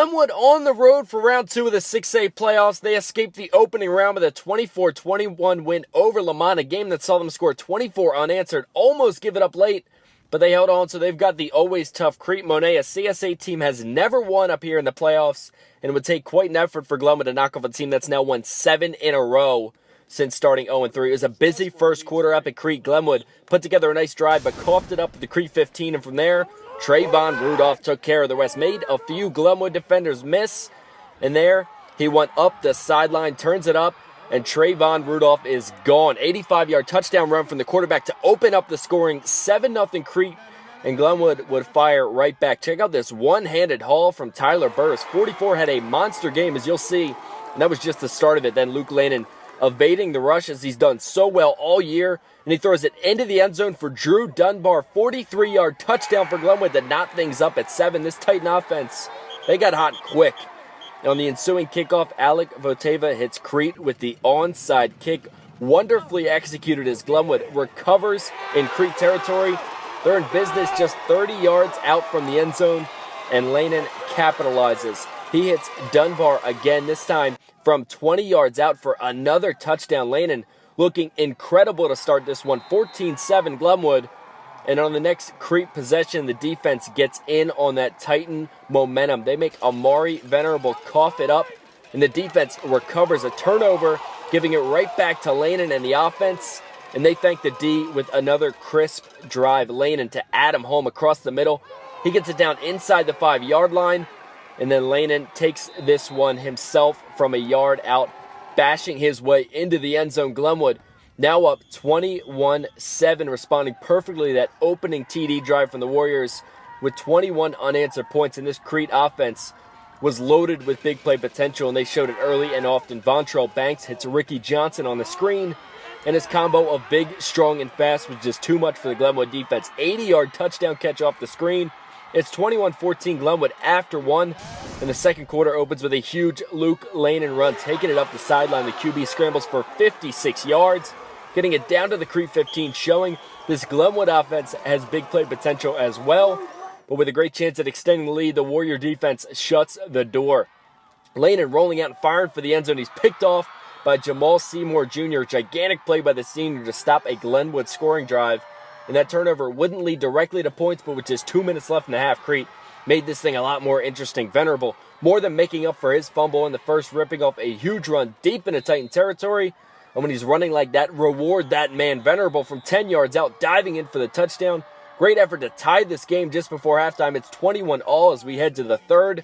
Glenwood on the road for round 2 of the 6A playoffs. They escaped the opening round with a 24-21 win over Monee, a game that saw them score 24 unanswered, almost give it up late, but they held on, so they've got the always tough Crete. Monee, a CSA team, has never won up here in the playoffs, and it would take quite an effort for Glenwood to knock off a team that's now won 7 in a row since starting 0-3. It was a busy first quarter up at Crete. Glenwood put together a nice drive, but coughed it up at the Crete 15, and from there, Trayvon Rudolph took care of the rest. Made a few Glenwood defenders miss, and there he went up the sideline, turns it up, and Trayvon Rudolph is gone. 85-yard touchdown run from the quarterback to open up the scoring. 7-0 Crete, and Glenwood would fire right back. Check out this one-handed haul from Tyler Burris. 44 had a monster game, as you'll see, and that was just the start of it. Then Luke Lannon evading the rush, as he's done so well all year, and he throws it into the end zone for Drew Dunbar. 43-yard touchdown for Glenwood to knot things up at 7. This Titan offense, they got hot quick. On the ensuing kickoff, Alec Voteva hits Crete with the onside kick. Wonderfully executed as Glenwood recovers in Crete territory. They're in business just 30 yards out from the end zone, and Lannon capitalizes. He hits Dunbar again, this time from 20 yards out for another touchdown. Lannon looking incredible to start this one. 14-7 Glenwood. And on the next Crete possession, the defense gets in on that Titan momentum. They make Amari Venerable cough it up, and the defense recovers a turnover, giving it right back to Lannon and the offense. And they thank the D with another crisp drive. Lannon to Adam home across the middle. He gets it down inside the 5-yard line. And then Lannon takes this one himself from a yard out, bashing his way into the end zone. Glenwood now up 21-7, responding perfectly to that opening TD drive from the Warriors with 21 unanswered points. And this Crete offense was loaded with big play potential, and they showed it early and often. Vontrell Banks hits Ricky Johnson on the screen, and his combo of big, strong, and fast was just too much for the Glenwood defense. 80-yard touchdown catch off the screen. It's 21-14 Glenwood after one, and the second quarter opens with a huge Luke Lannon run, taking it up the sideline. The QB scrambles for 56 yards, getting it down to the Crete 15, showing this Glenwood offense has big play potential as well. But with a great chance at extending the lead, the Warrior defense shuts the door. Lannon rolling out and firing for the end zone. He's picked off by Jamal Seymour Jr. Gigantic play by the senior to stop a Glenwood scoring drive. And that turnover wouldn't lead directly to points, but with just 2 minutes left in the half, Crete made this thing a lot more interesting. Venerable, more than making up for his fumble in the first, ripping off a huge run deep into Titan territory. And when he's running like that, reward that man. Venerable from 10 yards out, diving in for the touchdown. Great effort to tie this game just before halftime. It's 21-all as we head to the third.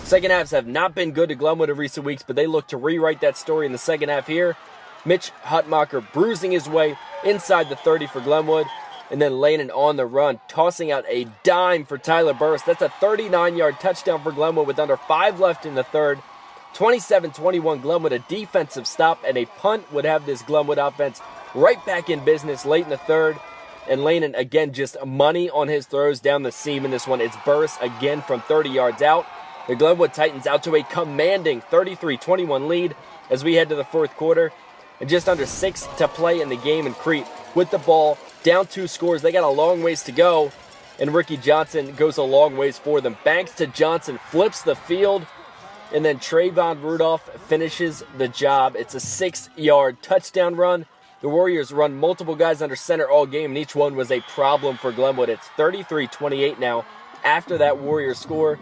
Second halves have not been good to Glenwood in recent weeks, but they look to rewrite that story in the second half here. Mitch Hutmacher bruising his way inside the 30 for Glenwood. And then Lannon on the run, tossing out a dime for Tyler Burris. That's a 39-yard touchdown for Glenwood with under 5 left in the third. 27-21 Glenwood, a defensive stop, and a punt would have this Glenwood offense right back in business late in the third. And Lannon, again, just money on his throws down the seam in this one. It's Burris again from 30 yards out. The Glenwood Titans out to a commanding 33-21 lead as we head to the fourth quarter. And just under 6 to play in the game, in Crete with the ball, down 2 scores. They got a long ways to go, and Ricky Johnson goes a long ways for them. Banks to Johnson, flips the field, and then Trayvon Rudolph finishes the job. It's a 6-yard touchdown run. The Warriors run multiple guys under center all game, and each one was a problem for Glenwood. It's 33-28 now after that Warriors score.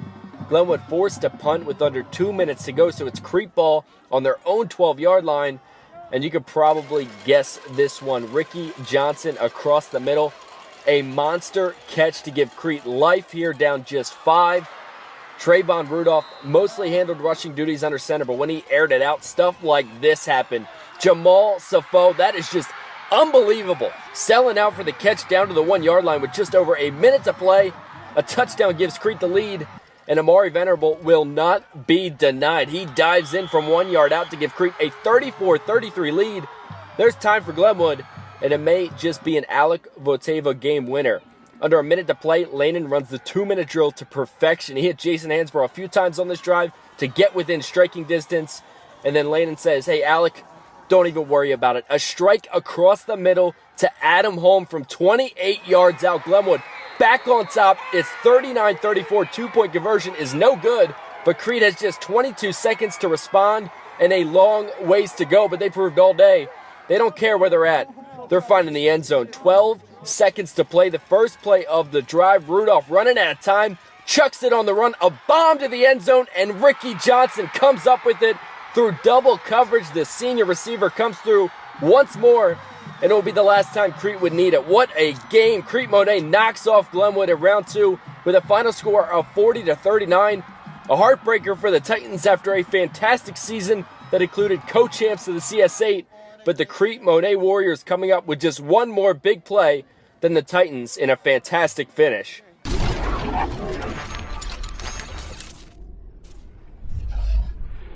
Glenwood forced to punt with under 2 minutes to go, so it's Crete ball on their own 12-yard line. And you could probably guess this one. Ricky Johnson across the middle. A monster catch to give Crete life here, down just 5. Trayvon Rudolph mostly handled rushing duties under center, but when he aired it out, stuff like this happened. Jamal Safo, that is just unbelievable. Selling out for the catch down to the 1-yard line with just over a minute to play. A touchdown gives Crete the lead, and Amari Venerable will not be denied. He dives in from 1 yard out to give Crete a 34-33 lead. There's time for Glenwood, and it may just be an Alec Voteva game winner. Under a minute to play, Lannon runs the 2-minute drill to perfection. He hit Jason Hansborough a few times on this drive to get within striking distance. And then Lannon says, hey, Alec, don't even worry about it. A strike across the middle to Adam Holm from 28 yards out. Glenwood back on top. It's 39-34. 2-point conversion is no good. but Crete has just 22 seconds to respond and a long ways to go, but they proved all day they don't care where they're at. They're finding the end zone. 12 seconds to play. The first play of the drive. Rudolph running out of time, chucks it on the run, a bomb to the end zone, and Ricky Johnson comes up with it through double coverage. The senior receiver comes through once more, and it will be the last time Crete would need it. What a game. Crete Monee knocks off Glenwood at round 2 with a final score of 40-39. A heartbreaker for the Titans after a fantastic season that included co-champs of the CS8, but the Crete Monee Warriors coming up with just one more big play than the Titans in a fantastic finish.